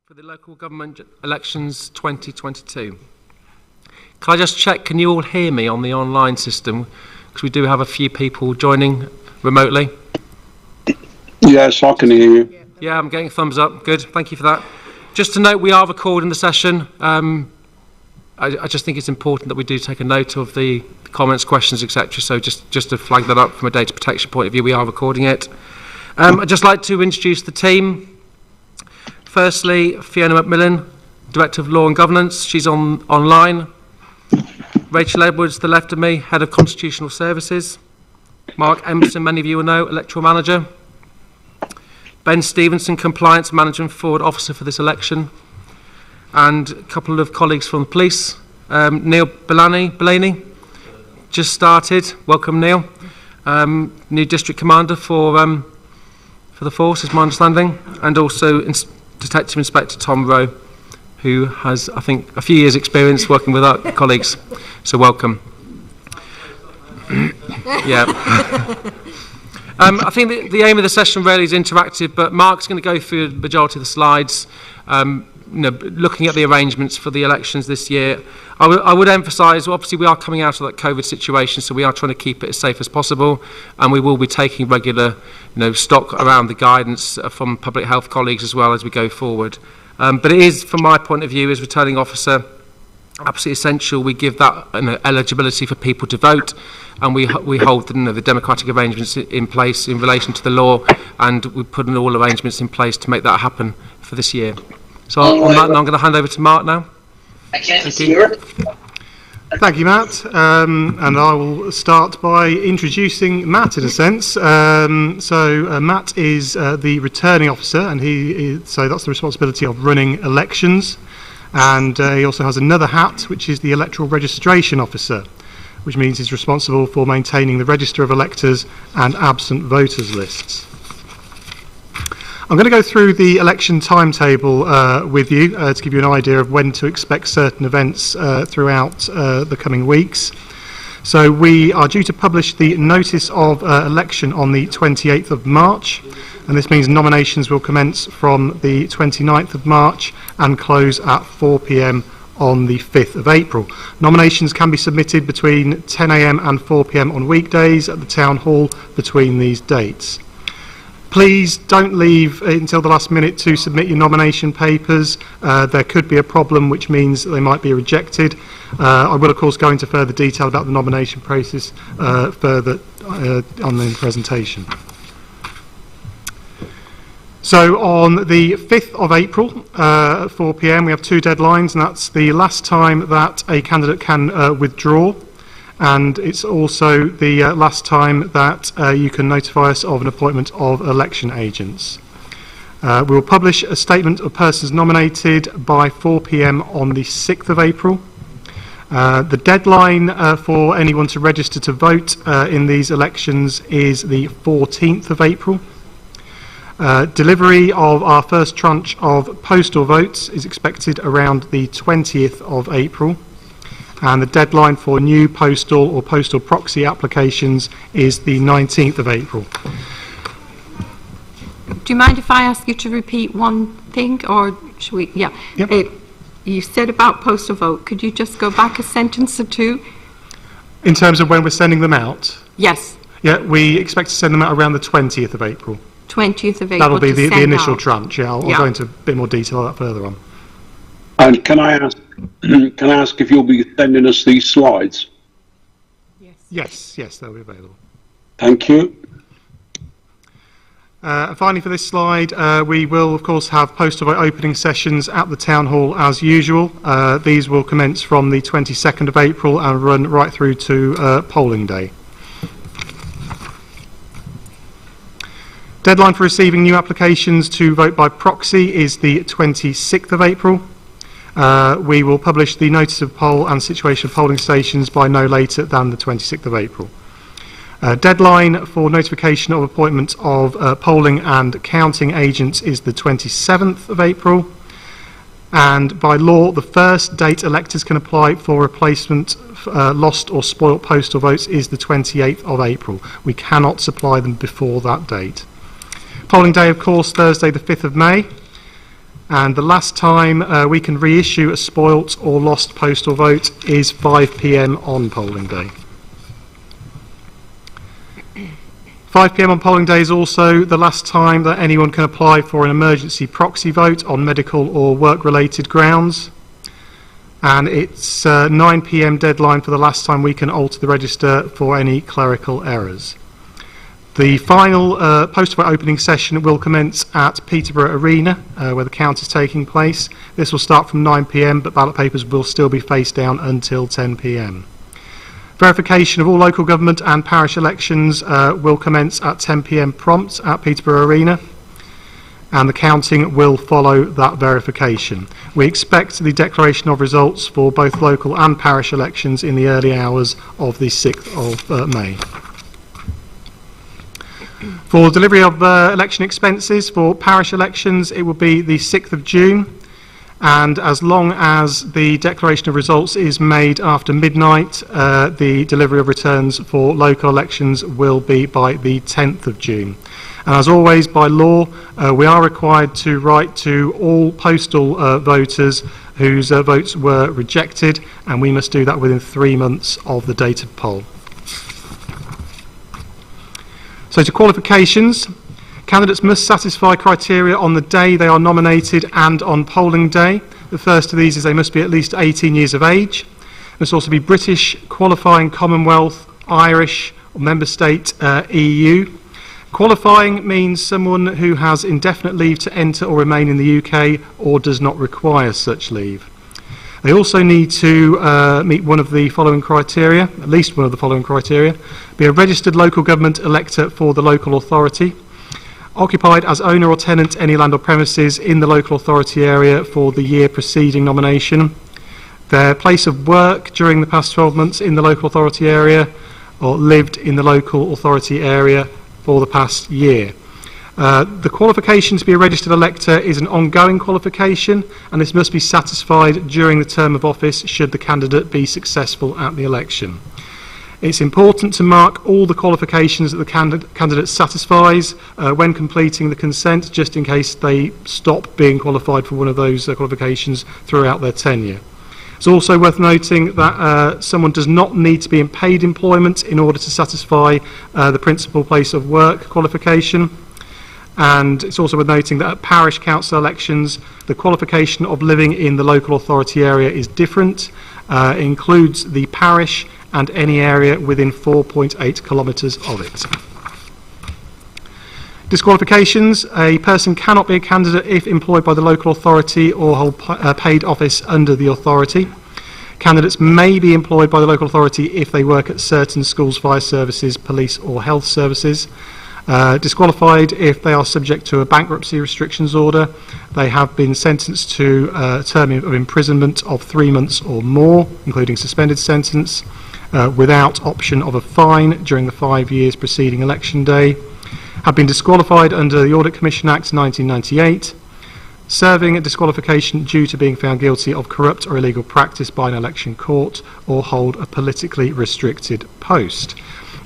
For the local government elections 2022. Can I just check, can you all hear me on the online system? Because we do have a few people joining remotely. Yes, I can hear you. Yeah, I'm getting a thumbs up. Good, thank you for that. Just to note, we are recording the session. I just think it's important that we do take a note of the comments, questions, etc. So just to flag that up from a data protection point of view, we are recording it. I'd just like to introduce the team. Firstly, Fiona Macmillan, Director of Law and Governance. She's online. Rachel Edwards, to the left of me, Head of Constitutional Services. Mark Emerson, many of you will know, Electoral Manager. Ben Stevenson, Compliance Manager and Forward Officer for this election. And a couple of colleagues from the police. Neil Bellany, just started. Welcome, Neil. New District Commander for the force, is my understanding. And also Detective Inspector Tom Rowe, who has, I think, a few years' experience working with our colleagues. So welcome. Yeah. I think the aim of the session really is interactive, but Mark's going to go through the majority of the slides, looking at the arrangements for the elections this year. I would emphasise, obviously, we are coming out of that COVID situation, so we are trying to keep it as safe as possible, and we will be taking regular stock around the guidance from public health colleagues as well as we go forward. But it is, from my point of view as returning officer, absolutely essential we give that eligibility for people to vote, and we hold the democratic arrangements in place in relation to the law, and we put in all arrangements in place to make that happen for this year. So on that, I'm going to hand over to Mark now. Thank you. Thank you, Matt. And I will start by introducing Matt in a sense. Matt is the returning officer, and so that's the responsibility of running elections. And he also has another hat, which is the electoral registration officer, which means he's responsible for maintaining the register of electors and absent voters lists. I'm going to go through the election timetable with you to give you an idea of when to expect certain events throughout the coming weeks. So we are due to publish the notice of election on the 28th of March, and this means nominations will commence from the 29th of March and close at 4 p.m. on the 5th of April. Nominations can be submitted between 10 a.m. and 4 p.m. on weekdays at the Town Hall between these dates. Please don't leave until the last minute to submit your nomination papers. There could be a problem, which means they might be rejected. I will, of course, go into further detail about the nomination process further on the presentation. So on the 5th of April at 4 p.m. we have two deadlines, and that's the last time that a candidate can withdraw, and it's also the last time that you can notify us of an appointment of election agents. We will publish a statement of persons nominated by 4 p.m. on the 6th of April. The deadline for anyone to register to vote in these elections is the 14th of April. Delivery of our first tranche of postal votes is expected around the 20th of April. And the deadline for new postal or postal proxy applications is the 19th of April. Do you mind if I ask you to repeat one thing, or should we? Yeah. Yep. You said about postal vote. Could you just go back a sentence or two? In terms of when we're sending them out? Yes. Yeah, we expect to send them out around the 20th of April. 20th of April. That'll be the initial tranche. Yeah, I'll go into a bit more detail on that further on. And can I ask if you'll be sending us these slides? Yes, they'll be available. Thank you. And finally, for this slide, we will, of course, have postal vote opening sessions at the Town Hall as usual. These will commence from the 22nd of April and run right through to polling day. Deadline for receiving new applications to vote by proxy is the 26th of April. We will publish the notice of poll and situation of polling stations by no later than the 26th of April. Deadline for notification of appointment of polling and counting agents is the 27th of April. And by law, the first date electors can apply for replacement lost or spoilt postal votes is the 28th of April. We cannot supply them before that date. Polling day, of course, Thursday the 5th of May. and the last time we can reissue a spoilt or lost postal vote is 5 p.m. on polling day. 5 p.m. on polling day is also the last time that anyone can apply for an emergency proxy vote on medical or work-related grounds. And it's 9 p.m. deadline for the last time we can alter the register for any clerical errors. The final postal vote opening session will commence at Peterborough Arena, where the count is taking place. This will start from 9 p.m, but ballot papers will still be face down until 10 p.m. Verification of all local government and parish elections will commence at 10 p.m. prompt at Peterborough Arena, and the counting will follow that verification. We expect the declaration of results for both local and parish elections in the early hours of the 6th of May. For delivery of election expenses for parish elections, it will be the 6th of June, and as long as the declaration of results is made after midnight, the delivery of returns for local elections will be by the 10th of June. And as always, by law, we are required to write to all postal voters whose votes were rejected, and we must do that within 3 months of the date of poll. So to qualifications, candidates must satisfy criteria on the day they are nominated and on polling day. The first of these is they must be at least 18 years of age. They must also be British, qualifying Commonwealth, Irish, or Member State EU. Qualifying means someone who has indefinite leave to enter or remain in the UK or does not require such leave. They also need to meet one of the following criteria, at least one of the following criteria: be a registered local government elector for the local authority, occupied as owner or tenant any land or premises in the local authority area for the year preceding nomination, their place of work during the past 12 months in the local authority area, or lived in the local authority area for the past year. The qualification to be a registered elector is an ongoing qualification, and this must be satisfied during the term of office should the candidate be successful at the election. It's important to mark all the qualifications that the candidate satisfies when completing the consent, just in case they stop being qualified for one of those qualifications throughout their tenure. It's also worth noting that someone does not need to be in paid employment in order to satisfy the principal place of work qualification. And it's also worth noting that at parish council elections, the qualification of living in the local authority area is different. It includes the parish and any area within 4.8 kilometres of it. Disqualifications: a person cannot be a candidate if employed by the local authority or hold paid office under the authority. Candidates may be employed by the local authority if they work at certain schools, fire services, police or health services. Disqualified if they are subject to a bankruptcy restrictions order, they have been sentenced to a term of imprisonment of 3 months or more, including suspended sentence, without option of a fine during the 5 years preceding election day, have been disqualified under the Audit Commission Act 1998, serving a disqualification due to being found guilty of corrupt or illegal practice by an election court, or hold a politically restricted post.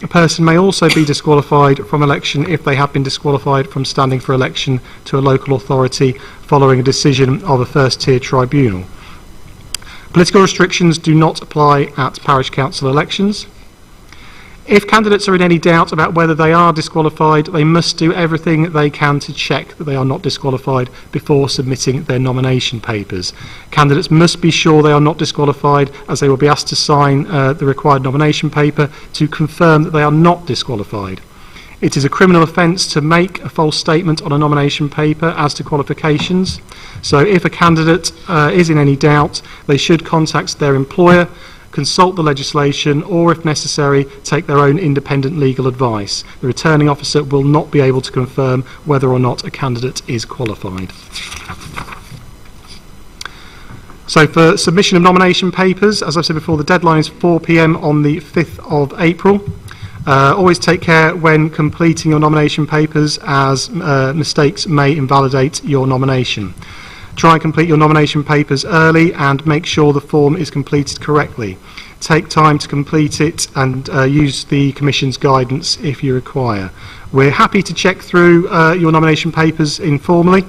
A person may also be disqualified from election if they have been disqualified from standing for election to a local authority following a decision of a first-tier tribunal. Political restrictions do not apply at parish council elections. If candidates are in any doubt about whether they are disqualified, they must do everything they can to check that they are not disqualified before submitting their nomination papers. Candidates must be sure they are not disqualified, as they will be asked to sign the required nomination paper to confirm that they are not disqualified. It is a criminal offence to make a false statement on a nomination paper as to qualifications. So if a candidate is in any doubt, they should contact their employer, consult the legislation, or if necessary, take their own independent legal advice. The returning officer will not be able to confirm whether or not a candidate is qualified. So for submission of nomination papers, as I've said before, the deadline is 4 p.m. on the 5th of April. Always take care when completing your nomination papers, as mistakes may invalidate your nomination. Try and complete your nomination papers early and make sure the form is completed correctly. Take time to complete it and use the Commission's guidance if you require. We're happy to check through your nomination papers informally.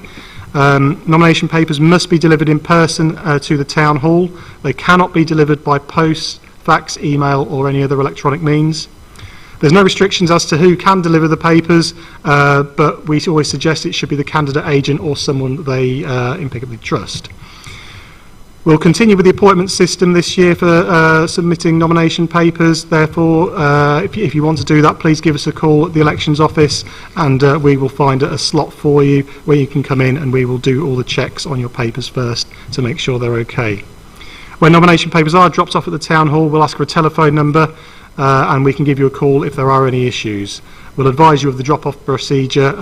Nomination papers must be delivered in person to the town hall. They cannot be delivered by post, fax, email or any other electronic means. There's no restrictions as to who can deliver the papers, but we always suggest it should be the candidate agent or someone they impeccably trust. We'll continue with the appointment system this year for submitting nomination papers. Therefore, if you want to do that, please give us a call at the elections office and we will find a slot for you where you can come in and we will do all the checks on your papers first to make sure they're okay. When nomination papers are dropped off at the town hall, we'll ask for a telephone number and we can give you a call if there are any issues. We'll advise you of the drop-off procedure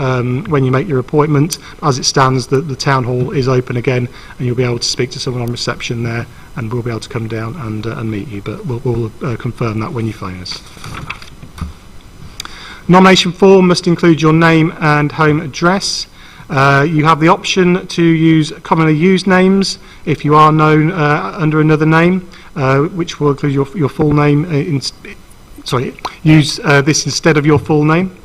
when you make your appointment. As it stands, the town hall is open again and you'll be able to speak to someone on reception there and we'll be able to come down and meet you, but we'll confirm that when you phone us. Nomination form must include your name and home address. You have the option to use commonly used names if you are known under another name, which will include your full name. Use this instead of your full name.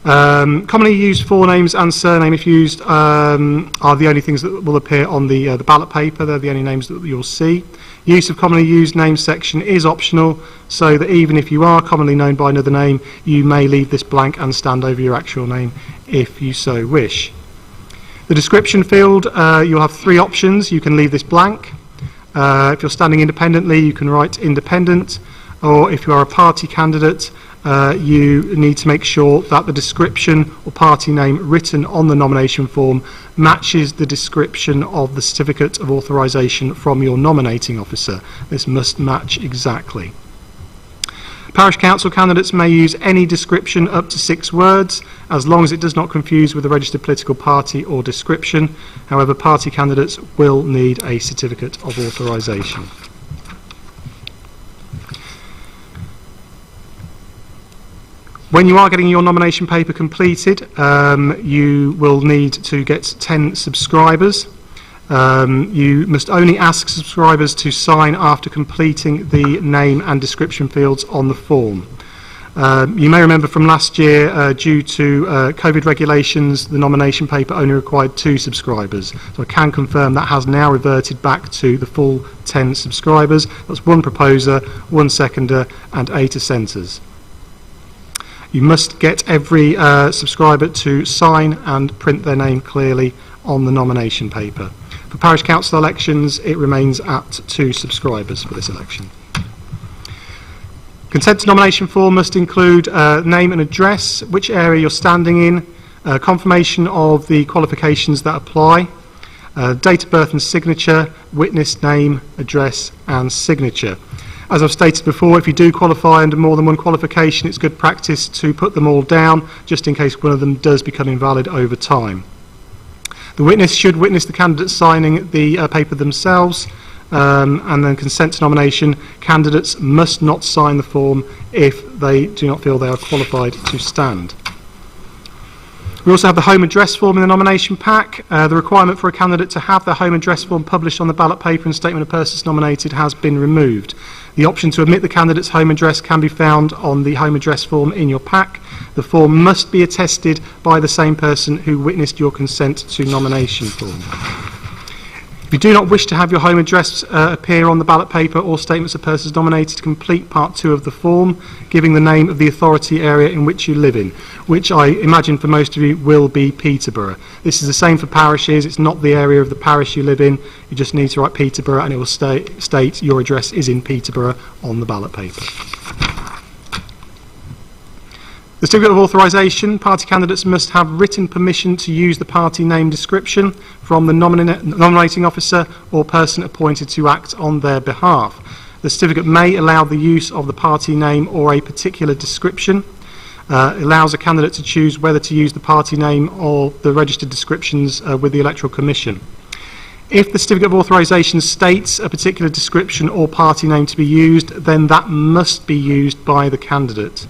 Commonly used forenames and surname, if used, are the only things that will appear on the ballot paper. They're the only names that you'll see. Use of commonly used names section is optional, so that even if you are commonly known by another name, you may leave this blank and stand over your actual name if you so wish. The description field, you'll have three options. You can leave this blank. If you're standing independently, you can write independent, or if you are a party candidate, you need to make sure that the description or party name written on the nomination form matches the description of the certificate of authorisation from your nominating officer. This must match exactly. Parish council candidates may use any description up to 6 words, as long as it does not confuse with a registered political party or description. However, party candidates will need a certificate of authorisation. When you are getting your nomination paper completed, you will need to get 10 subscribers. You must only ask subscribers to sign after completing the name and description fields on the form. You may remember from last year, due to COVID regulations, the nomination paper only required 2 subscribers. So I can confirm that has now reverted back to the full 10 subscribers. That's 1 proposer, 1 seconder and 8 assenters. You must get every subscriber to sign and print their name clearly on the nomination paper. For parish council elections, it remains at 2 subscribers for this election. Consent to nomination form must include name and address, which area you're standing in, confirmation of the qualifications that apply, date of birth and signature, witness name, address and signature. As I've stated before, if you do qualify under more than one qualification, it's good practice to put them all down, just in case one of them does become invalid over time. The witness should witness the candidate signing the paper themselves, and then consent to nomination. Candidates must not sign the form if they do not feel they are qualified to stand. We also have the home address form in the nomination pack. The requirement for a candidate to have their home address form published on the ballot paper and statement of persons nominated has been removed. The option to omit the candidate's home address can be found on the home address form in your pack. The form must be attested by the same person who witnessed your consent to nomination form. If you do not wish to have your home address appear on the ballot paper or statements of persons nominated, complete part 2 of the form, giving the name of the authority area in which you live in, which I imagine for most of you will be Peterborough. This is the same for parishes. It's not the area of the parish you live in. You just need to write Peterborough and it will state your address is in Peterborough on the ballot paper. The certificate of authorisation, party candidates must have written permission to use the party name description from the nominating officer or person appointed to act on their behalf. The certificate may allow the use of the party name or a particular description. It allows a candidate to choose whether to use the party name or the registered descriptions with the Electoral Commission. If the certificate of authorisation states a particular description or party name to be used, then that must be used by the candidate.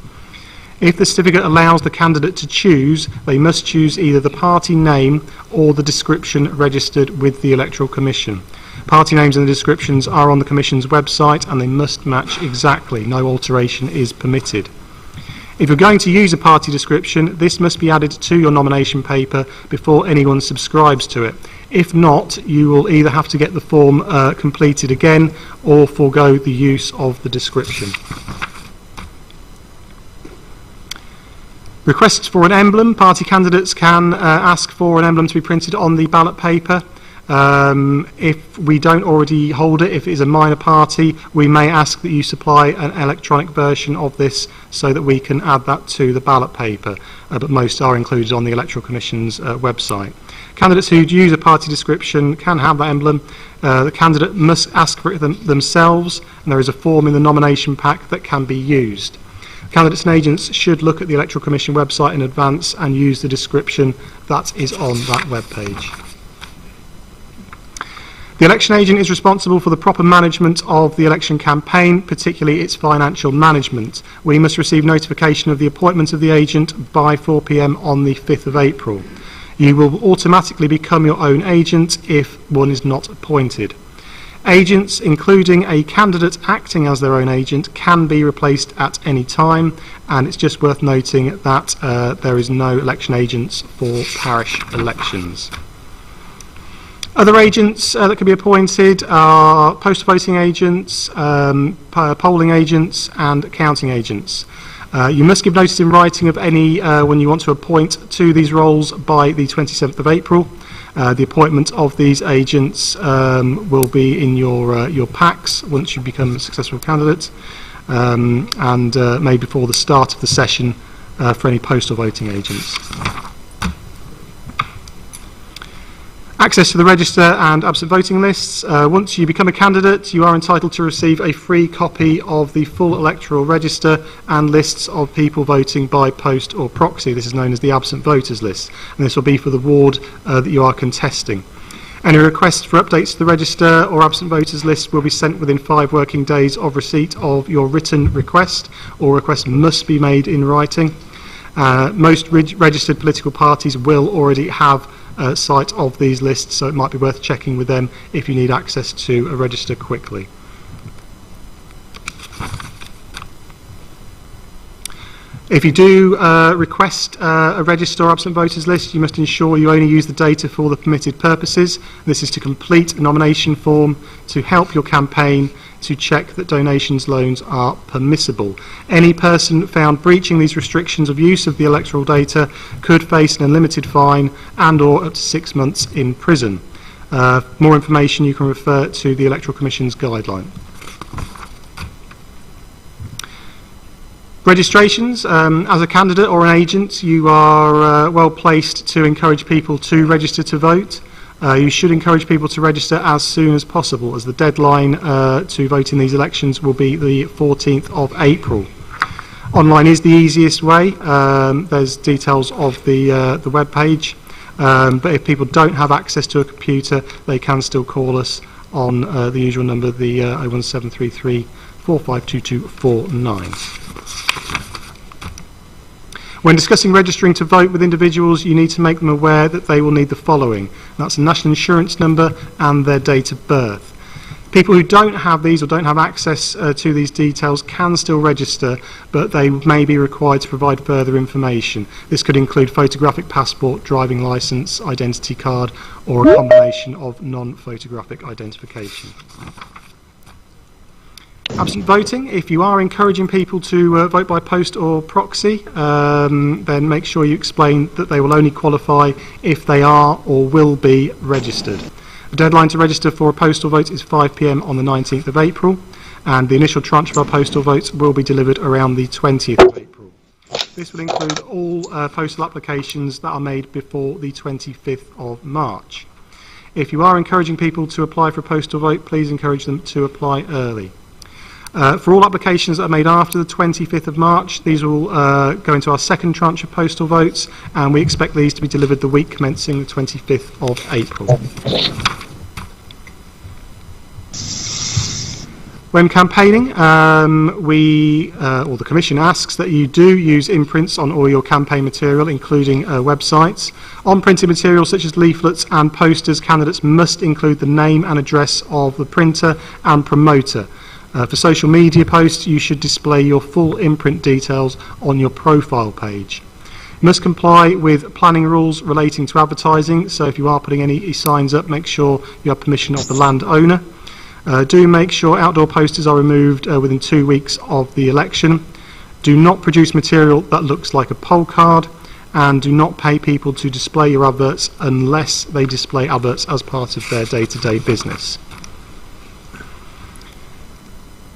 If the certificate allows the candidate to choose, they must choose either the party name or the description registered with the Electoral Commission. Party names and the descriptions are on the Commission's website and they must match exactly. No alteration is permitted. If you're going to use a party description, this must be added to your nomination paper before anyone subscribes to it. If not, you will either have to get the form completed again or forego the use of the description. Requests for an emblem. Party candidates can ask for an emblem to be printed on the ballot paper. If we don't already hold it, if it is a minor party, we may ask that you supply an electronic version of this so that we can add that to the ballot paper, but most are included on the Electoral Commission's website. Candidates who use a party description can have that emblem. The candidate must ask for it themselves, and there is a form in the nomination pack that can be used. Candidates and agents should look at the Electoral Commission website in advance and use the description that is on that web page. The election agent is responsible for the proper management of the election campaign, particularly its financial management. We must receive notification of the appointment of the agent by 4 p.m. on the 5th of April. You will automatically become your own agent if one is not appointed. Agents, including a candidate acting as their own agent, can be replaced at any time, and it's just worth noting that there is no election agents for parish elections. Other agents that can be appointed are postal voting agents, polling agents and counting agents. You must give notice in writing of any when you want to appoint to these roles by the 27th of April. The appointment of these agents will be in your packs once you become a successful candidate, and maybe before the start of the session for any postal voting agents. Access to the register and absent voting lists. Once you become a candidate, you are entitled to receive a free copy of the full electoral register and lists of people voting by post or proxy. This is known as the absent voters list, and this will be for the ward that you are contesting. Any requests for updates to the register or absent voters list will be sent within 5 working days of receipt of your written request, or request must be made in writing. Most registered political parties will already have sight of these lists, so it might be worth checking with them if you need access to a register quickly. If you do request a register or absent voters list, you must ensure you only use the data for the permitted purposes. This is to complete a nomination form, to help your campaign, to check that donations loans are permissible. Any person found breaching these restrictions of use of the electoral data could face an unlimited fine and or up to 6 months in prison. More information you can refer to the Electoral Commission's guideline. Registrations. As a candidate or an agent, you are well placed to encourage people to register to vote. You should encourage people to register as soon as possible, as the deadline to vote in these elections will be the 14th of April. Online is the easiest way. There's details of the web page, but if people don't have access to a computer, they can still call us on the usual number, the 01733 452249. When discussing registering to vote with individuals, you need to make them aware that they will need the following. That's a national insurance number and their date of birth. People who don't have these or don't have access to these details can still register, but they may be required to provide further information. This could include photographic passport, driving licence, identity card, or a combination of non-photographic identification. Absent voting. If you are encouraging people to vote by post or proxy, then make sure you explain that they will only qualify if they are or will be registered. The deadline to register for a postal vote is 5 p.m. on the 19th of April, and the initial tranche of our postal votes will be delivered around the 20th of April. This will include all postal applications that are made before the 25th of March. If you are encouraging people to apply for a postal vote, please encourage them to apply early. For all applications that are made after the 25th of March, these will go into our second tranche of postal votes, and we expect these to be delivered the week commencing the 25th of April. When campaigning, the Commission asks that you do use imprints on all your campaign material, including websites. On printed material such as leaflets and posters, candidates must include the name and address of the printer and promoter. For social media posts, you should display your full imprint details on your profile page. You must comply with planning rules relating to advertising, so if you are putting any signs up, make sure you have permission of the landowner. Do make sure outdoor posters are removed within 2 weeks of the election. Do not produce material that looks like a poll card, and do not pay people to display your adverts unless they display adverts as part of their day-to-day business.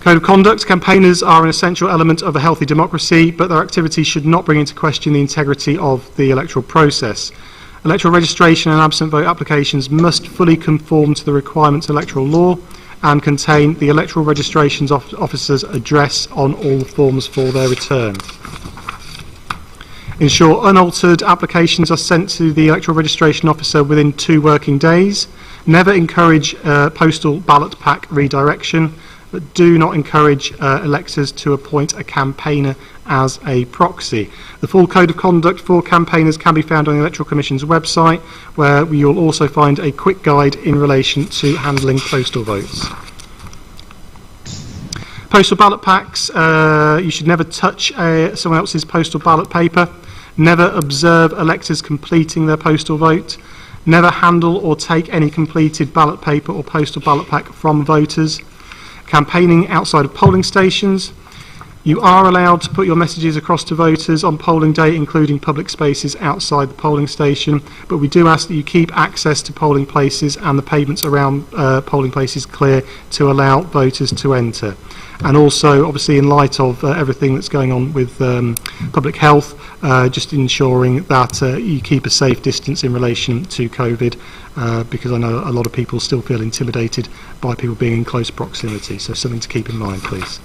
Code of conduct. Campaigners are an essential element of a healthy democracy, but their activities should not bring into question the integrity of the electoral process. Electoral registration and absent vote applications must fully conform to the requirements of electoral law and contain the electoral registration officer's address on all forms for their return. Ensure unaltered applications are sent to the electoral registration officer within 2 working days. Never encourage postal ballot pack redirection, but do not encourage electors to appoint a campaigner as a proxy. The full code of conduct for campaigners can be found on the Electoral Commission's website, where you'll also find a quick guide in relation to handling postal votes. Postal ballot packs. You should never touch someone else's postal ballot paper. Never observe electors completing their postal vote. Never handle or take any completed ballot paper or postal ballot pack from voters. Campaigning outside of polling stations. You are allowed to put your messages across to voters on polling day, including public spaces outside the polling station, but we do ask that you keep access to polling places and the pavements around polling places clear to allow voters to enter. And also, obviously, in light of everything that's going on with public health, just ensuring that you keep a safe distance in relation to COVID, because I know a lot of people still feel intimidated by people being in close proximity, so something to keep in mind, please.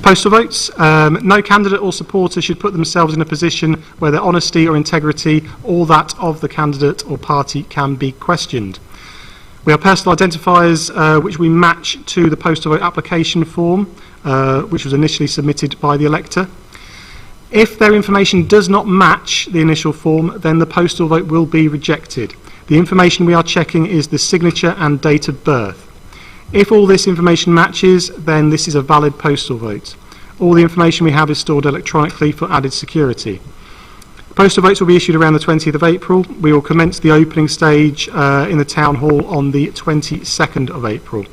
Postal votes. No candidate or supporter should put themselves in a position where their honesty or integrity or that of the candidate or party can be questioned. We have personal identifiers which we match to the postal vote application form, which was initially submitted by the elector. If their information does not match the initial form, then the postal vote will be rejected. The information we are checking is the signature and date of birth. If all this information matches, then this is a valid postal vote. All the information we have is stored electronically for added security. Postal votes will be issued around the 20th of April. We will commence the opening stage in the Town Hall on the 22nd of April.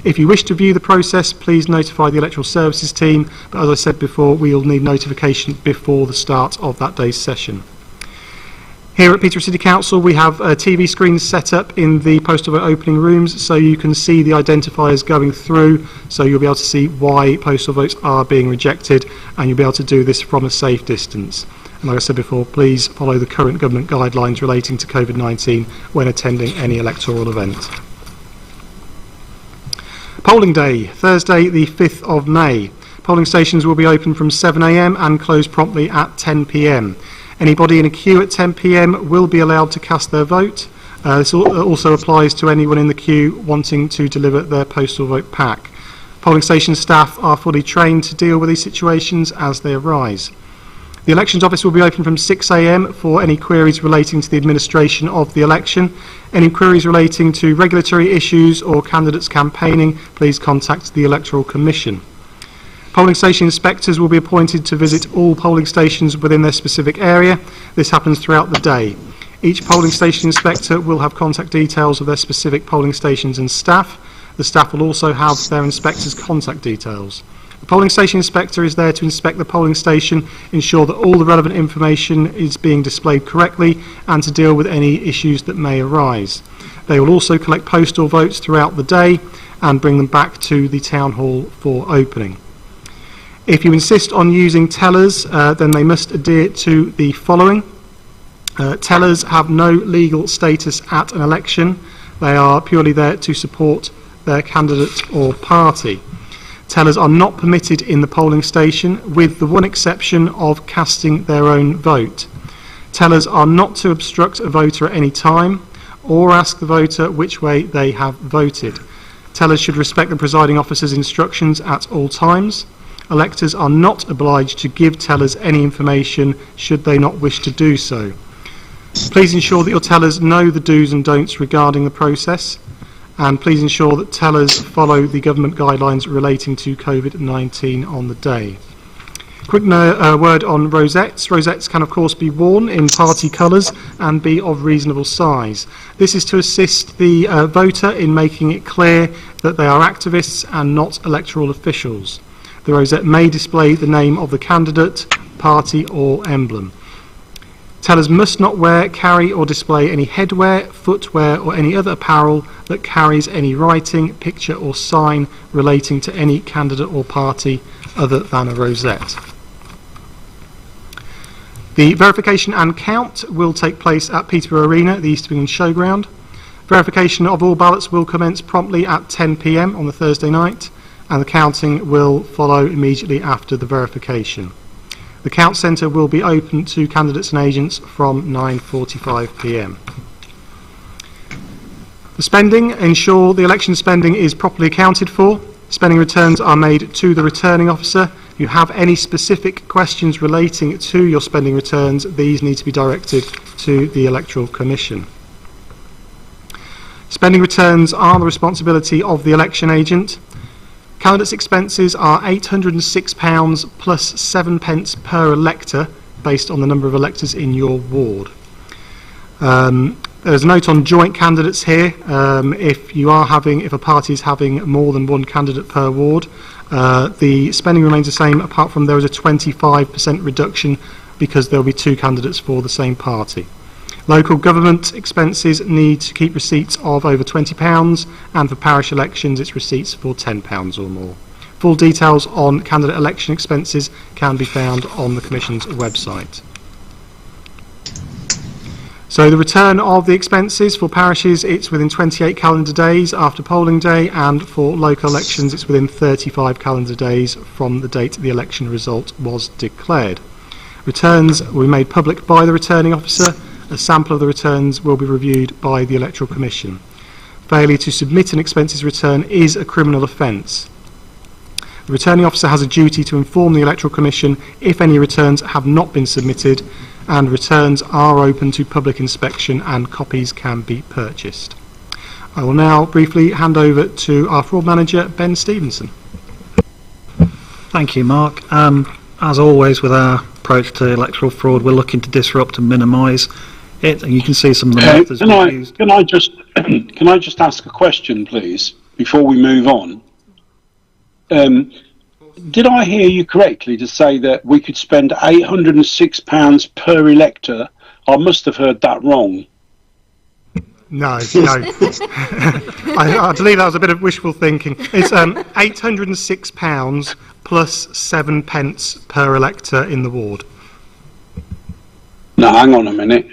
If you wish to view the process, please notify the Electoral Services team, but as I said before, we will need notification before the start of that day's session. Here at Peterborough City Council, we have TV screens set up in the postal vote opening rooms, so you can see the identifiers going through, so you'll be able to see why postal votes are being rejected, and you'll be able to do this from a safe distance. And like I said before, please follow the current government guidelines relating to COVID-19 when attending any electoral event. Polling day, Thursday the 5th of May. Polling stations will be open from 7 AM and close promptly at 10 PM. Anybody in a queue at 10 PM will be allowed to cast their vote. This also applies to anyone in the queue wanting to deliver their postal vote pack. Polling station staff are fully trained to deal with these situations as they arise. The Elections Office will be open from 6 AM for any queries relating to the administration of the election. Any queries relating to regulatory issues or candidates campaigning, please contact the Electoral Commission. Polling station inspectors will be appointed to visit all polling stations within their specific area. This happens throughout the day. Each polling station inspector will have contact details of their specific polling stations and staff. The staff will also have their inspectors' contact details. The polling station inspector is there to inspect the polling station, ensure that all the relevant information is being displayed correctly, and to deal with any issues that may arise. They will also collect postal votes throughout the day and bring them back to the Town Hall for opening. If you insist on using tellers, then they must adhere to the following. Tellers have no legal status at an election. They are purely there to support their candidate or party. Tellers are not permitted in the polling station, with the one exception of casting their own vote. Tellers are not to obstruct a voter at any time or ask the voter which way they have voted. Tellers should respect the presiding officer's instructions at all times. Electors are not obliged to give tellers any information should they not wish to do so. Please ensure that your tellers know the do's and don'ts regarding the process. and please ensure that tellers follow the government guidelines relating to COVID-19 on the day. Quick word on rosettes. Rosettes can of course be worn in party colours and be of reasonable size. This is to assist the voter in making it clear that they are activists and not electoral officials. The rosette may display the name of the candidate, party or emblem. Tellers must not wear, carry or display any headwear, footwear or any other apparel that carries any writing, picture or sign relating to any candidate or party other than a rosette. The verification and count will take place at Peterborough Arena, the East of England Showground. Verification of all ballots will commence promptly at 10 p.m. on the Thursday night, and the counting will follow immediately after the verification. The count centre will be open to candidates and agents from 9:45 p.m. The spending. Ensure the election spending is properly accounted for. Spending returns are made to the returning officer. If you have any specific questions relating to your spending returns, these need to be directed to the Electoral Commission. Spending returns are the responsibility of the election agent. Candidates' expenses are £806 plus 7p per elector, based on the number of electors in your ward. There's a note on joint candidates here. If a party is having more than one candidate per ward, the spending remains the same, apart from there is a 25% reduction because there will be two candidates for the same party. Local government expenses need to keep receipts of over £20, and for parish elections it's receipts for £10 or more. Full details on candidate election expenses can be found on the Commission's website. So the return of the expenses for parishes, it's within 28 calendar days after polling day, and for local elections it's within 35 calendar days from the date the election result was declared. Returns will be made public by the returning officer. A sample of the returns will be reviewed by the Electoral Commission. Failure to submit an expenses return is a criminal offence. The returning officer has a duty to inform the Electoral Commission if any returns have not been submitted, and returns are open to public inspection and copies can be purchased. I will now briefly hand over to our fraud manager, Ben Stevenson. Thank you, Mark. As always with our approach to electoral fraud, we're looking to disrupt and minimise it, and you can see some of the methods we've used. Can I just ask a question, please, before we move on? Did I hear you correctly to say that we could spend £806 per elector? I must have heard that wrong. No. I believe that was a bit of wishful thinking. It's £806 plus 7p per elector in the ward. No, hang on a minute.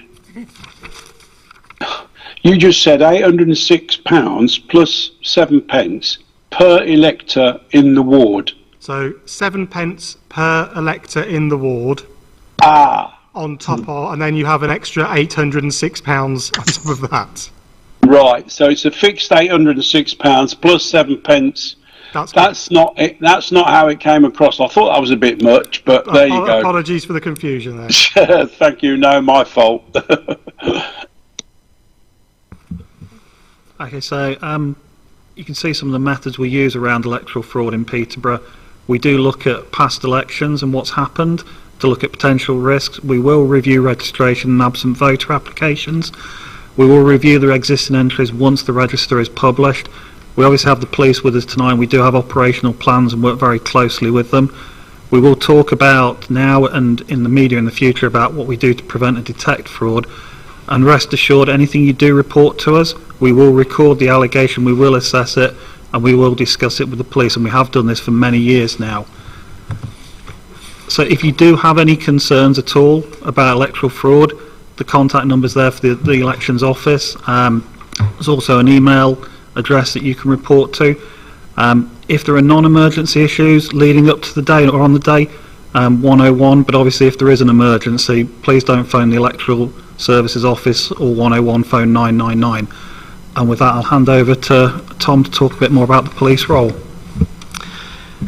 You just said £806 plus 7p per elector in the ward. So 7p per elector in the ward. On top of, and then you have an extra £806 on top of that. Right. So it's a fixed £806 plus 7p. That's not it. That's not how it came across. I thought that was a bit much, but there you go. Apologies for the confusion there. Thank you. No, my fault. Okay, so you can see some of the methods we use around electoral fraud in Peterborough. We do look at past elections and what's happened to look at potential risks. We will review registration and absent voter applications. We will review the existing entries once the register is published. We obviously have the police with us tonight. We do have operational plans and work very closely with them. We will talk about now and in the media in the future about what we do to prevent and detect fraud. And rest assured, anything you do report to us, we will record the allegation, we will assess it, and we will discuss it with the police, and we have done this for many years now. So if you do have any concerns at all about electoral fraud, the contact number's there for the elections office. There's also an email address that you can report to. If there are non-emergency issues leading up to the day or on the day, 101, but obviously if there is an emergency, please don't phone the Electoral Services Office or 101, phone 999. And with that, I'll hand over to Tom to talk a bit more about the police role.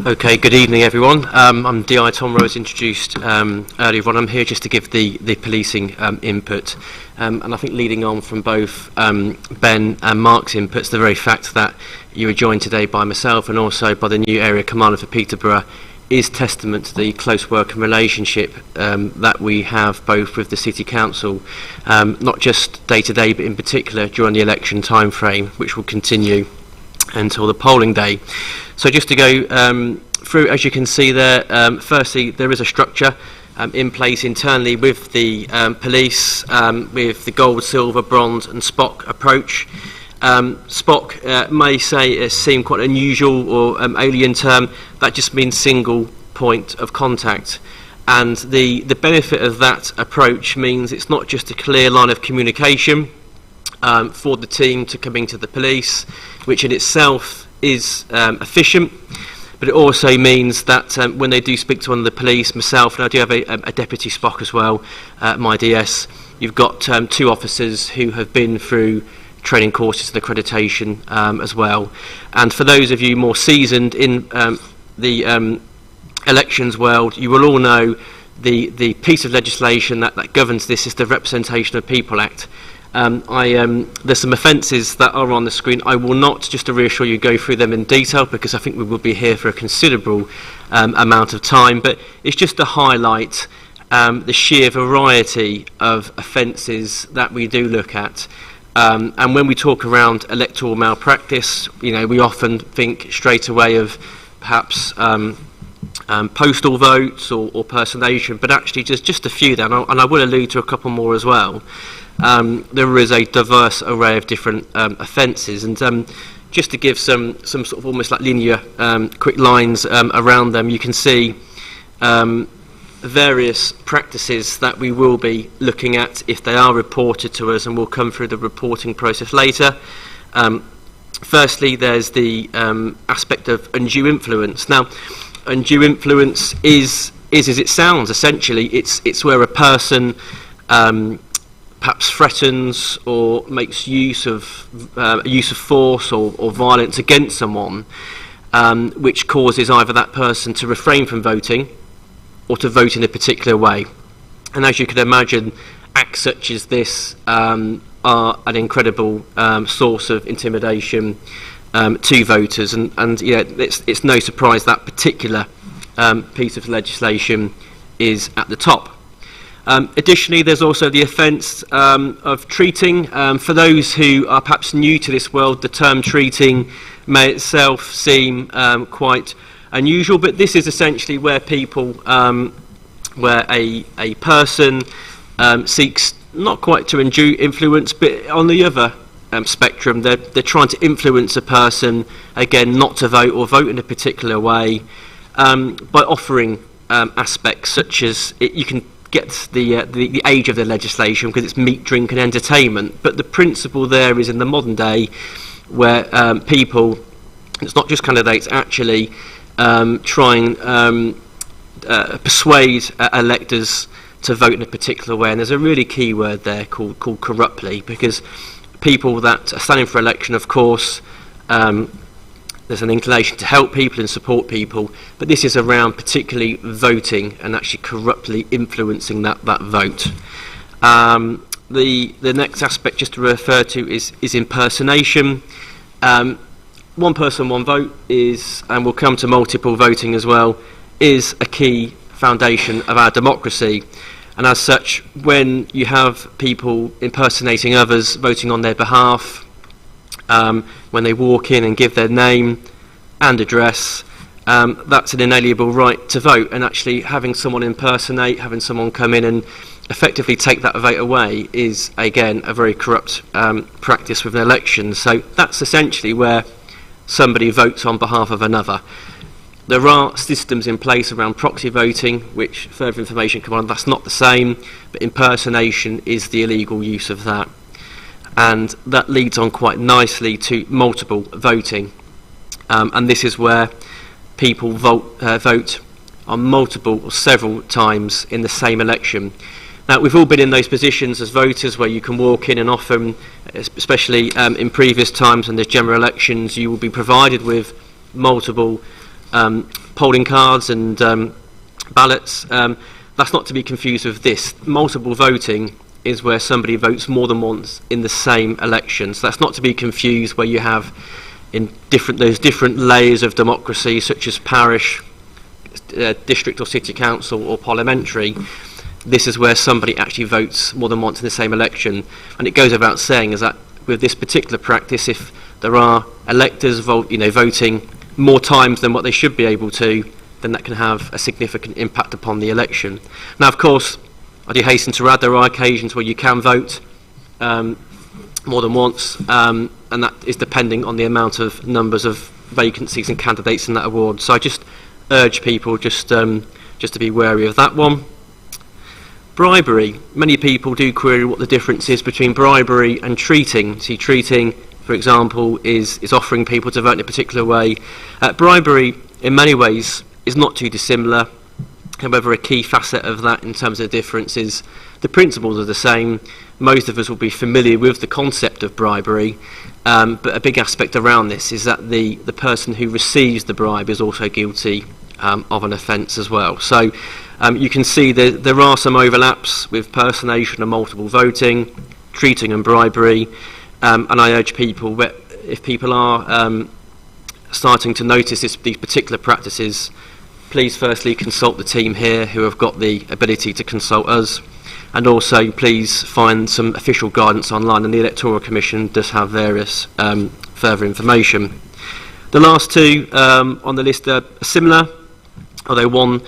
Okay, good evening everyone. I'm DI Tom Rose, introduced earlier on. I'm here just to give the policing input, and I think leading on from both Ben and Mark's inputs, the very fact that you were joined today by myself and also by the new area commander for Peterborough is testament to the close working relationship that we have both with the City Council, not just day to day but in particular during the election time frame, which will continue until the polling day. So just to go through, as you can see there, firstly there is a structure in place internally with the police, with the gold, silver, bronze and SPOC approach. SPOC may seem quite unusual or alien term. That just means single point of contact, and the benefit of that approach means it's not just a clear line of communication for the team to come into the police, which in itself is efficient, but it also means that when they do speak to one of the police, myself, and I do have a deputy SPOC as well, my DS, you've got two officers who have been through training courses and accreditation as well. And for those of you more seasoned in the elections world, you will all know the piece of legislation that governs this is the Representation of People Act. There's some offences that are on the screen. I will not, just to reassure you, go through them in detail because I think we will be here for a considerable amount of time, but it's just to highlight the sheer variety of offences that we do look at. And when we talk around electoral malpractice, you know, we often think straight away of perhaps postal votes or personation, but actually just a few there, and I will allude to a couple more as well. There is a diverse array of different offences, and just to give some sort of almost like linear quick lines around them, you can see various practices that we will be looking at if they are reported to us, and we'll come through the reporting process later. Firstly, there's the aspect of undue influence. Now, undue influence is as it sounds. Essentially, it's where a person perhaps threatens or makes use of force or violence against someone, which causes either that person to refrain from voting or to vote in a particular way. And as you can imagine, acts such as this are an incredible source of intimidation to voters, and yeah, it's no surprise that particular piece of legislation is at the top. Additionally, there's also the offence of treating. For those who are perhaps new to this world, the term treating may itself seem quite unusual, but this is essentially where people, where a person seeks not quite to undue influence, but on the other spectrum, they're trying to influence a person, again, not to vote or vote in a particular way, by offering aspects such as you can get the age of the legislation because it's meat, drink and entertainment, but the principle there is in the modern day where people, it's not just candidates, actually try and persuade electors to vote in a particular way, and there's a really key word there called corruptly, because people that are standing for election, of course, there's an inclination to help people and support people, but this is around particularly voting and actually corruptly influencing that vote. The next aspect just to refer to is impersonation. One person, one vote is, and we'll come to multiple voting as well, is a key foundation of our democracy. And as such, when you have people impersonating others, voting on their behalf, when they walk in and give their name and address, that's an inalienable right to vote, and actually having someone impersonate, having someone come in and effectively take that vote away is, again, a very corrupt practice with an election. So that's essentially where somebody votes on behalf of another. There are systems in place around proxy voting, which further information come on, that's not the same, but impersonation is the illegal use of that. And that leads on quite nicely to multiple voting. And this is where people vote on multiple or several times in the same election. Now, we've all been in those positions as voters where you can walk in, and often, especially in previous times when there's general elections, you will be provided with multiple polling cards and ballots. That's not to be confused with this. Multiple voting is where somebody votes more than once in the same election. So that's not to be confused where you have those different layers of democracy, such as parish, district or city council or parliamentary. This is where somebody actually votes more than once in the same election. And it goes without saying is that with this particular practice, if there are electors voting more times than what they should be able to, then that can have a significant impact upon the election. Now, of course, I do hasten to add there are occasions where you can vote more than once, and that is depending on the amount of numbers of vacancies and candidates in that award. So I just urge people just to be wary of that one. Bribery. Many people do query what the difference is between bribery and treating. See, treating, for example, is offering people to vote in a particular way. Bribery, in many ways, is not too dissimilar. However, a key facet of that in terms of the difference is the principles are the same. Most of us will be familiar with the concept of bribery, but a big aspect around this is that the person who receives the bribe is also guilty of an offence as well. So you can see that there are some overlaps with personation and multiple voting, treating and bribery, and I urge people, if people are starting to notice these particular practices, please firstly consult the team here who have got the ability to consult us, and also please find some official guidance online, and the Electoral Commission does have various further information. The last two on the list are similar, although one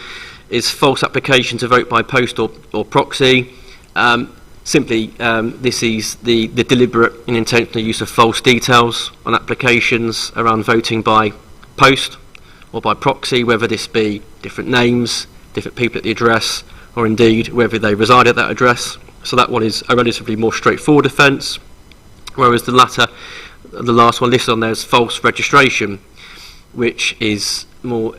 is false application to vote by post or proxy. Simply, this is the deliberate and intentional use of false details on applications around voting by post or by proxy, whether this be different names, different people at the address, or indeed whether they reside at that address. So that one is a relatively more straightforward offence, whereas the last one listed on there is false registration, which is more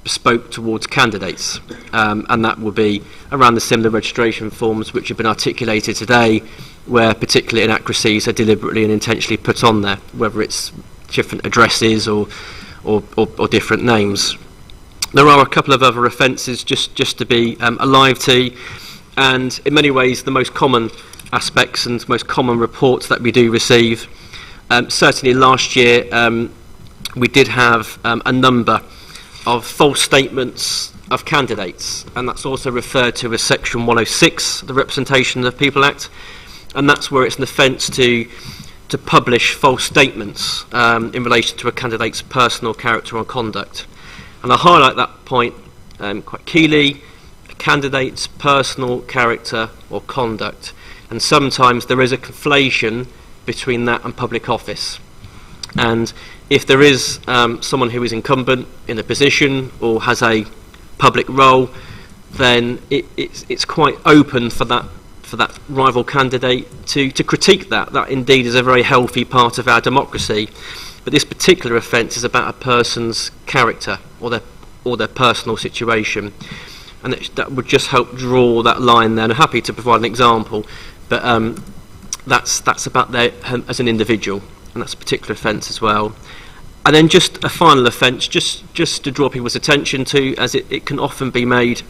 bespoke towards candidates, and that will be around the similar registration forms which have been articulated today, where particular inaccuracies are deliberately and intentionally put on there, whether it's different addresses or different names. There are a couple of other offences just to be alive to, and in many ways the most common aspects and most common reports that we do receive. Certainly last year we did have a number of false statements of candidates, and that's also referred to as Section 106, the Representation of People Act, and that's where it's an offence to publish false statements in relation to a candidate's personal character or conduct. And I highlight that point quite keenly: a candidate's personal character or conduct, and sometimes there is a conflation between that and public office. And if there is someone who is incumbent in a position or has a public role, then it's quite open for that rival candidate to critique that. That indeed is a very healthy part of our democracy. But this particular offence is about a person's character or their personal situation, and that would just help draw that line there. And I'm happy to provide an example, but that's about them as an individual, and that's a particular offence as well. And then just a final offence, just to draw people's attention to, as it can often be made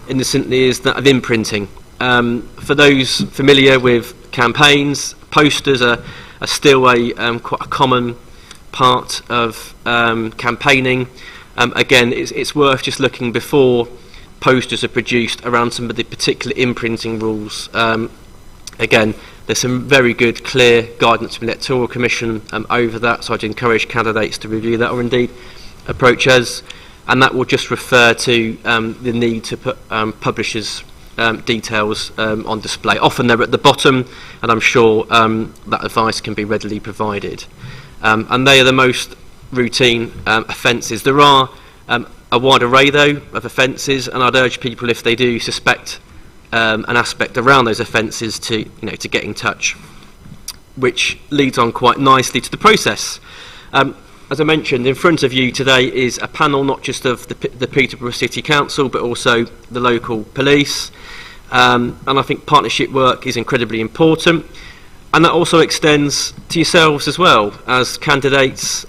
innocently, is that of imprinting. For those familiar with campaigns, posters are still quite a common part of campaigning. Again, it's worth just looking before posters are produced around some of the particular imprinting rules. Again, there's some very good, clear guidance from the Electoral Commission over that, so I'd encourage candidates to review that or indeed approach us, and that will just refer to the need to put publishers' details on display. Often they're at the bottom, and I'm sure that advice can be readily provided. And they are the most routine offences. There are a wide array, though, of offences, and I'd urge people, if they do suspect an aspect around those offences, to get in touch, which leads on quite nicely to the process. As I mentioned, in front of you today is a panel not just of the Peterborough City Council, but also the local police, and I think partnership work is incredibly important, and that also extends to yourselves as well as candidates.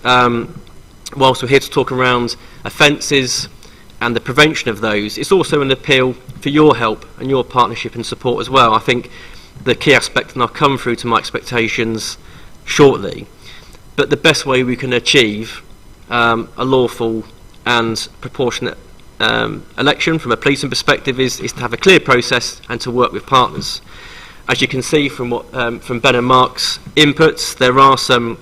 Whilst we're here to talk around offences and the prevention of those. It's also an appeal for your help and your partnership and support as well. I think the key aspect, and I'll come through to my expectations shortly, but the best way we can achieve a lawful and proportionate election from a policing perspective is to have a clear process and to work with partners. As you can see from from Ben and Mark's inputs, there are some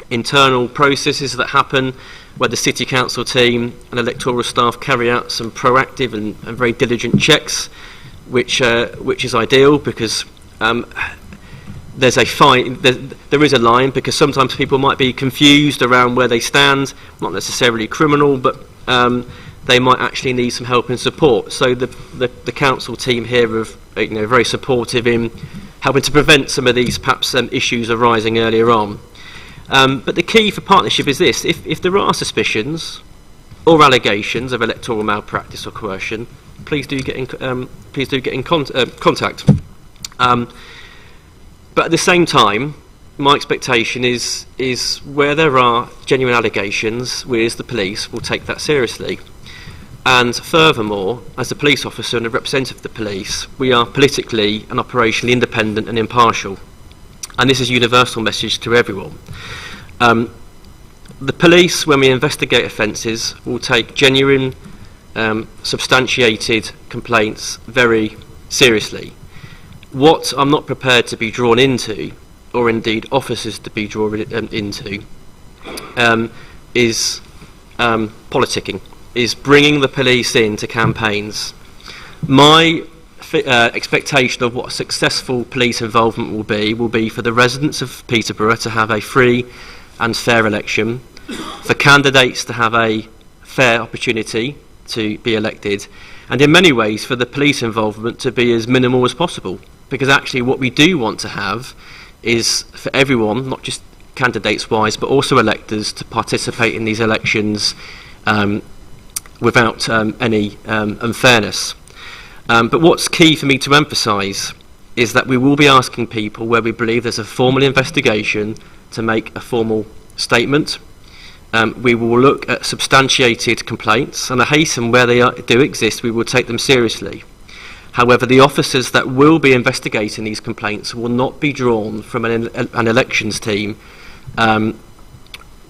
internal processes that happen where the City Council team and electoral staff carry out some proactive and very diligent checks, which is ideal, because there is a line, because sometimes people might be confused around where they stand, not necessarily criminal, but they might actually need some help and support. So the council team here are very supportive in helping to prevent some of these perhaps issues arising earlier on. But the key for partnership is this: if there are suspicions or allegations of electoral malpractice or coercion, please do get in contact. But at the same time, my expectation is where there are genuine allegations, we as the police will take that seriously. And furthermore, as a police officer and a representative of the police, we are politically and operationally independent and impartial. And this is a universal message to everyone. The police, when we investigate offences, will take genuine, substantiated complaints very seriously. What I'm not prepared to be drawn into, or indeed officers to be drawn into, is politicking, is bringing the police into campaigns. My expectation of what successful police involvement will be for the residents of Peterborough to have a free and fair election, for candidates to have a fair opportunity to be elected, and in many ways for the police involvement to be as minimal as possible. Because actually what we do want to have is for everyone, not just candidates wise, but also electors, to participate in these elections without any unfairness. But what's key for me to emphasise is that we will be asking people where we believe there's a formal investigation to make a formal statement. We will look at substantiated complaints, and I hasten where they do exist, we will take them seriously. However, the officers that will be investigating these complaints will not be drawn from an elections team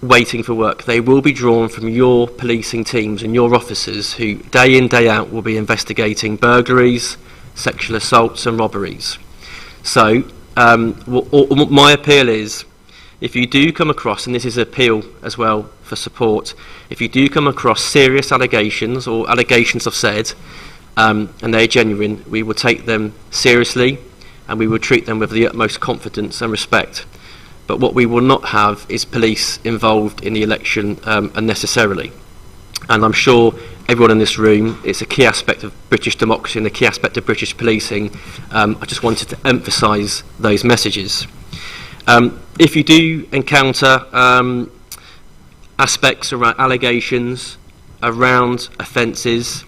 waiting for work. They will be drawn from your policing teams and your officers who day in, day out will be investigating burglaries, sexual assaults and robberies. So my appeal is, if you do come across, and this is an appeal as well for support, if you do come across serious allegations or allegations I've said, and they're genuine, we will take them seriously and we will treat them with the utmost confidence and respect. But what we will not have is police involved in the election unnecessarily. And I'm sure everyone in this room, it's a key aspect of British democracy and a key aspect of British policing. I just wanted to emphasise those messages. If you do encounter aspects around allegations, around offences,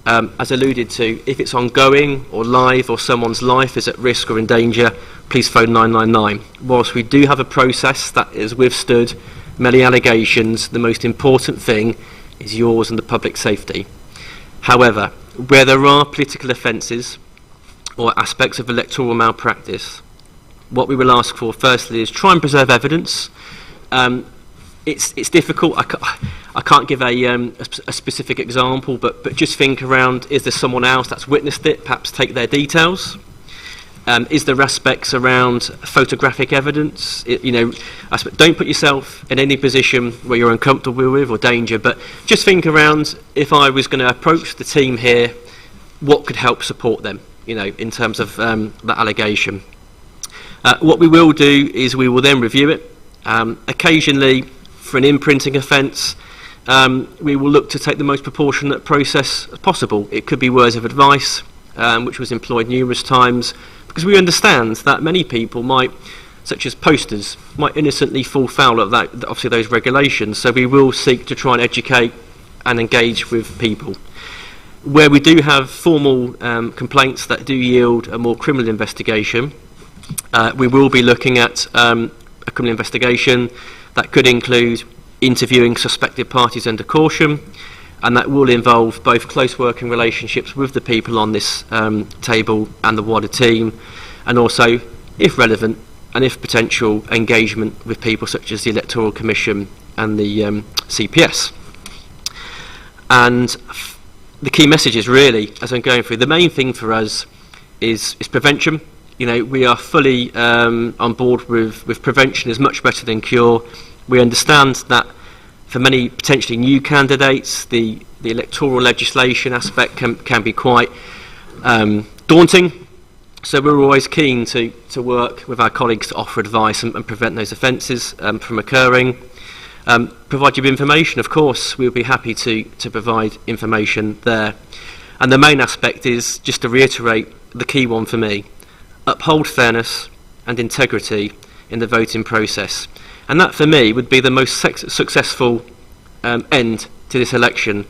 as alluded to, if it's ongoing or live or someone's life is at risk or in danger, please phone 999. Whilst we do have a process that has withstood many allegations, the most important thing is yours and the public safety. However, where there are political offences or aspects of electoral malpractice, what we will ask for firstly is try and preserve evidence. It's difficult. I can't give a specific example, but just think around: is there someone else that's witnessed it? Perhaps take their details. Is there aspects around photographic evidence? Don't put yourself in any position where you're uncomfortable with or danger. But just think around: if I was going to approach the team here, what could help support them? In terms of that allegation. What we will do is we will then review it. Occasionally, for an imprinting offence, we will look to take the most proportionate process possible. It could be words of advice, which was employed numerous times, because we understand that many people might, such as posters, might innocently fall foul of that, obviously those regulations. So we will seek to try and educate and engage with people. Where we do have formal complaints that do yield a more criminal investigation, we will be looking at a criminal investigation that could include interviewing suspected parties under caution, and that will involve both close working relationships with the people on this table and the wider team, and also, if relevant and if potential, engagement with people such as the Electoral Commission and the CPS. And the key message is really, as I'm going through, the main thing for us is prevention. You know, we are fully on board with prevention is much better than cure. We understand that for many potentially new candidates, the electoral legislation aspect can be quite daunting. So we're always keen to work with our colleagues to offer advice and prevent those offences from occurring. Provide you with information, of course, we'll be happy to provide information there. And the main aspect is, just to reiterate, the key one for me, uphold fairness and integrity in the voting process. And that, for me, would be the most successful end to this election,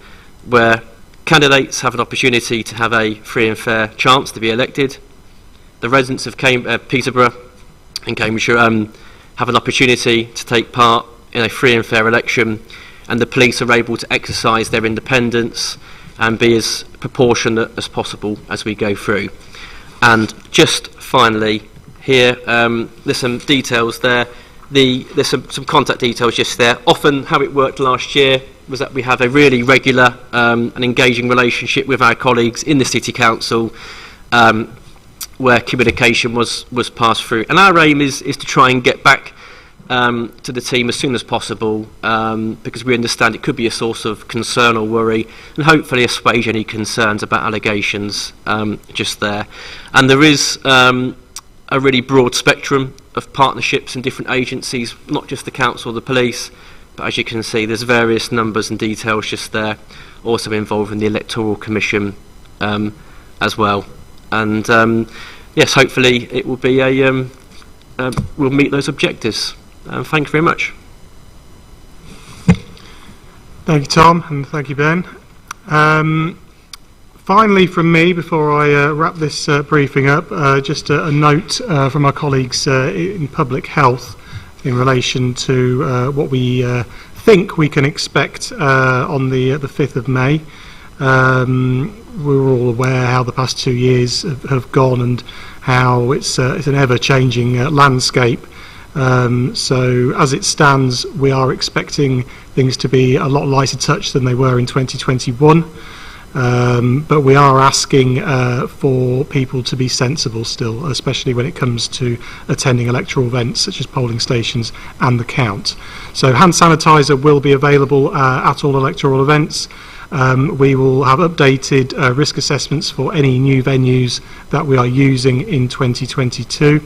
where candidates have an opportunity to have a free and fair chance to be elected. The residents of Peterborough and Cambridgeshire have an opportunity to take part in a free and fair election, and the police are able to exercise their independence and be as proportionate as possible as we go through. And just finally here, there's some details there. There's some contact details just there. Often how it worked last year was that we have a really regular and engaging relationship with our colleagues in the City Council, where communication was passed through. And our aim is to try and get back to the team as soon as possible, because we understand it could be a source of concern or worry, and hopefully assuage any concerns about allegations just there. And there is a really broad spectrum of partnerships and different agencies, not just the council or the police, but as you can see, there's various numbers and details just there, also involving the Electoral Commission as well. And yes, hopefully it will be we'll meet those objectives. Thank you very much. Thank you, Tom, and thank you, Ben. Finally, from me, before I wrap this briefing up, just a note from our colleagues in public health in relation to what we think we can expect on the 5th of May. We're all aware how the past 2 years have gone and how it's an ever-changing landscape. So as it stands, we are expecting things to be a lot lighter touch than they were in 2021. But we are asking for people to be sensible still, especially when it comes to attending electoral events such as polling stations and the count. So hand sanitizer will be available at all electoral events. We will have updated risk assessments for any new venues that we are using in 2022.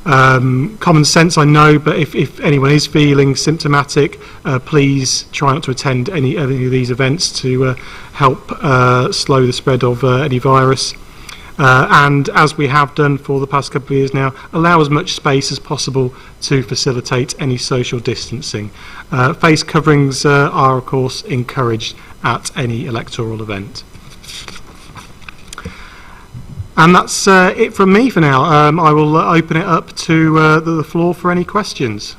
Common sense, I know, but if anyone is feeling symptomatic, please try not to attend any of these events to help slow the spread of any virus. And as we have done for the past couple of years now, allow as much space as possible to facilitate any social distancing. Face coverings are, of course, encouraged at any electoral event. And that's it from me for now. I will open it up to the floor for any questions.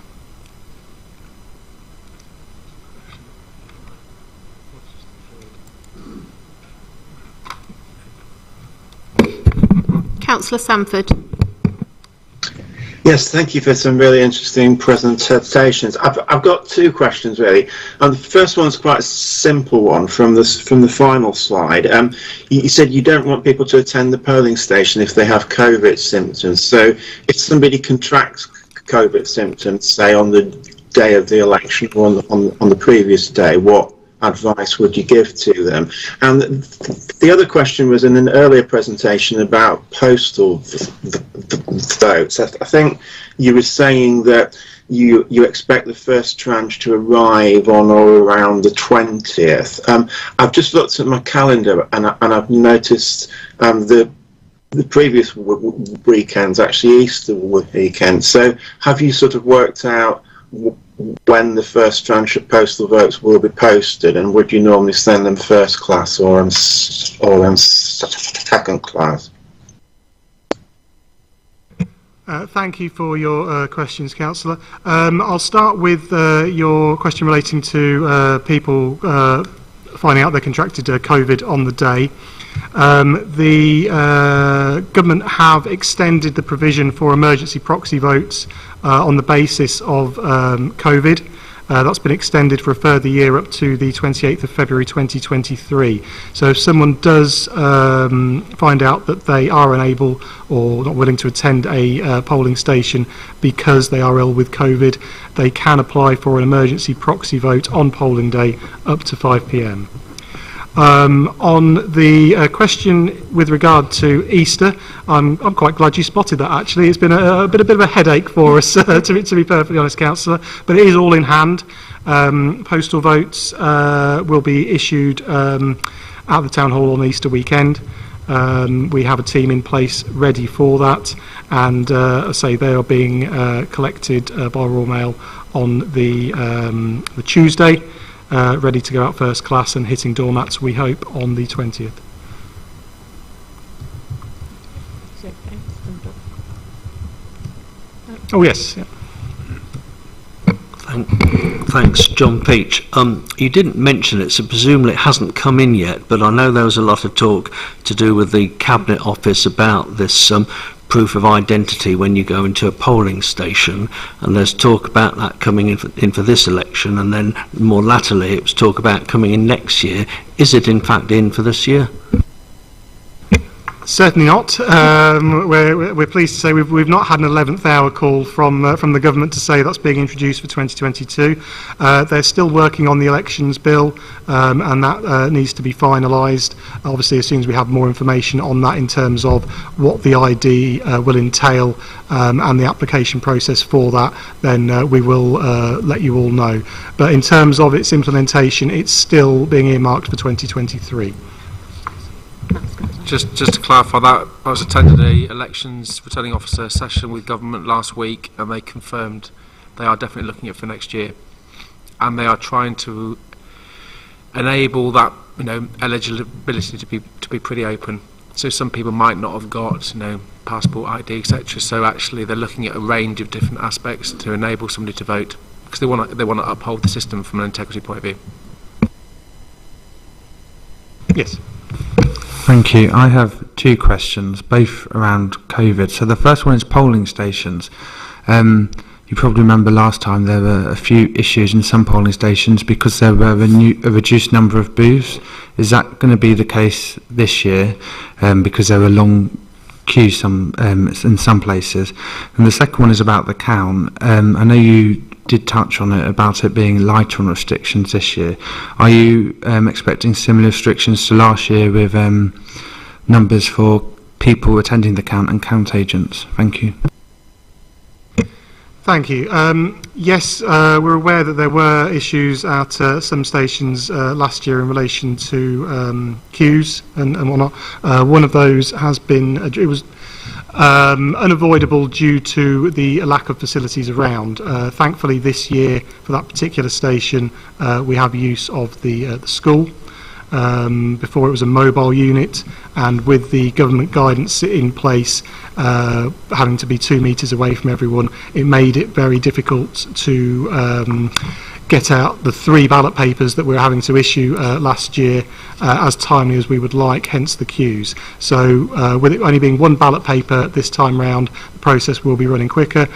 Councillor Sanford. Yes, thank you for some really interesting presentations. I've got two questions really, and the first one's quite a simple one from the final slide. You said you don't want people to attend the polling station if they have COVID symptoms. So if somebody contracts COVID symptoms, say on the day of the election or on the previous day, what advice would you give to them? And the other question was in an earlier presentation about postal votes. I think you were saying that you expect the first tranche to arrive on or around the 20th. I've just looked at my calendar and I've noticed the previous weekend's actually Easter weekend. So have you sort of worked out when the first tranche of postal votes will be posted, and would you normally send them first class or second class? Thank you for your questions, Councillor. I'll start with your question relating to people finding out they contracted COVID on the day. The government have extended the provision for emergency proxy votes on the basis of COVID. That's been extended for a further year up to the 28th of February 2023. So if someone does find out that they are unable or not willing to attend a polling station because they are ill with COVID, they can apply for an emergency proxy vote on polling day up to 5 p.m. On the question with regard to Easter, I'm quite glad you spotted that. Actually, it's been a bit of a headache for us, to be perfectly honest, Councillor. But it is all in hand. Postal votes will be issued at the Town Hall on Easter weekend. We have a team in place ready for that, and I say they are being collected by Royal Mail on the Tuesday. Ready to go out first class and hitting doormats, we hope, on the 20th. Oh yes. Yeah. Thanks, John Peach. You didn't mention it, so presumably it hasn't come in yet, but I know there was a lot of talk to do with the Cabinet Office about this proof of identity when you go into a polling station, and there's talk about that coming in for this election, and then more latterly it was talk about coming in next year. Is it in fact in for this year? Certainly not. We're pleased to say we've not had an 11th hour call from the government to say that's being introduced for 2022. They're still working on the elections bill, and that needs to be finalised. Obviously, as soon as we have more information on that in terms of what the ID will entail and the application process for that, then we will let you all know. But in terms of its implementation, it's still being earmarked for 2023. Just to clarify that, I was attending a elections returning officer session with government last week, and they confirmed they are definitely looking at it for next year, and they are trying to enable that, eligibility to be pretty open. So some people might not have got, passport ID, etc. So actually, they're looking at a range of different aspects to enable somebody to vote, because they want to uphold the system from an integrity point of view. Yes. Thank you. I have two questions, both around COVID. So the first one is polling stations. You probably remember last time there were a few issues in some polling stations because there were a reduced number of booths. Is that going to be the case this year? Because there were long queues in some places. And the second one is about the count. I know you did touch on it, about it being lighter on restrictions this year. Are you expecting similar restrictions to last year with numbers for people attending the count and count agents? Thank you. Thank you. Yes, we're aware that there were issues at some stations last year in relation to queues and whatnot. One of those has been, it was unavoidable due to the lack of facilities around. Thankfully this year for that particular station we have use of the school. Before it was a mobile unit, and with the government guidance in place, having to be 2 metres away from everyone, it made it very difficult to get out the 3 ballot papers that we were having to issue last year as timely as we would like, hence the queues. So with it only being 1 ballot paper this time round, the process will be running quicker.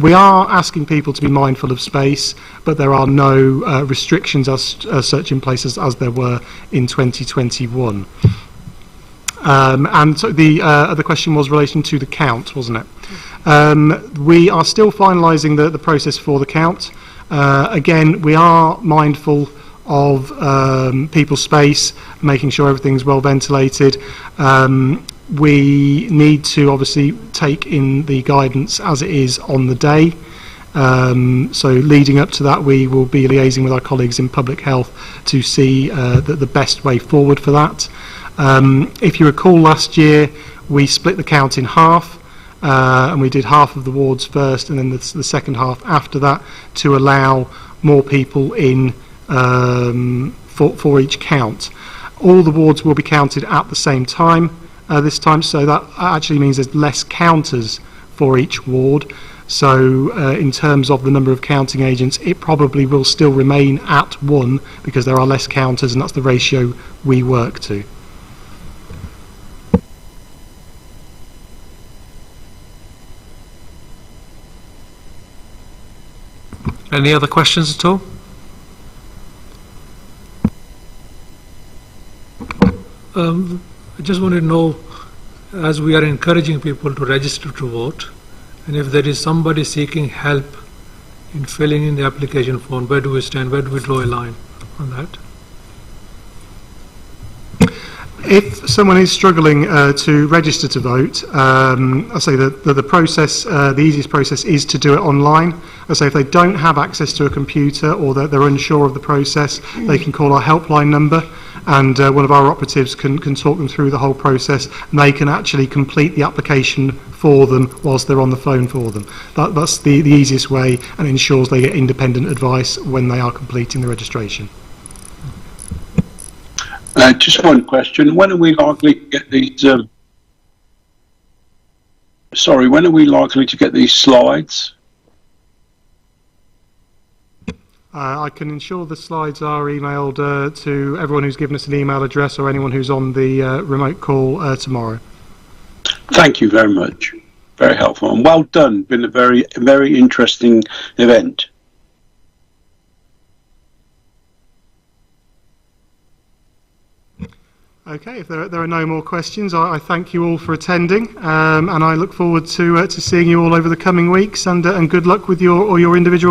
We are asking people to be mindful of space, but there are no restrictions as such in place as there were in 2021. And so the other question was relation to the count, wasn't it? We are still finalising the process for the count. Again, we are mindful of people's space, making sure everything's well ventilated. We need to obviously take in the guidance as it is on the day. So leading up to that, we will be liaising with our colleagues in public health to see the best way forward for that. If you recall, last year we split the count in half. And we did half of the wards first and then the second half after that to allow more people in for each count. All the wards will be counted at the same time this time, so that actually means there's less counters for each ward. So in terms of the number of counting agents, it probably will still remain at 1 because there are less counters, and that's the ratio we work to. Any other questions at all? I just wanted to know, as we are encouraging people to register to vote, and if there is somebody seeking help in filling in the application form, where do we stand? Where do we draw a line on that? If someone is struggling to register to vote, I say that the process, the easiest process is to do it online. I say if they don't have access to a computer or that they're unsure of the process, they can call our helpline number, and one of our operatives can talk them through the whole process, and they can actually complete the application for them whilst they're on the phone for them. That's the easiest way, and ensures they get independent advice when they are completing the registration. Just one question. When are we likely to get these? When are we likely to get these slides? I can ensure the slides are emailed to everyone who's given us an email address or anyone who's on the remote call tomorrow. Thank you very much. Very helpful and well done. Been a very interesting event. Okay, if there are no more questions, I thank you all for attending, and I look forward to seeing you all over the coming weeks, and good luck with your individual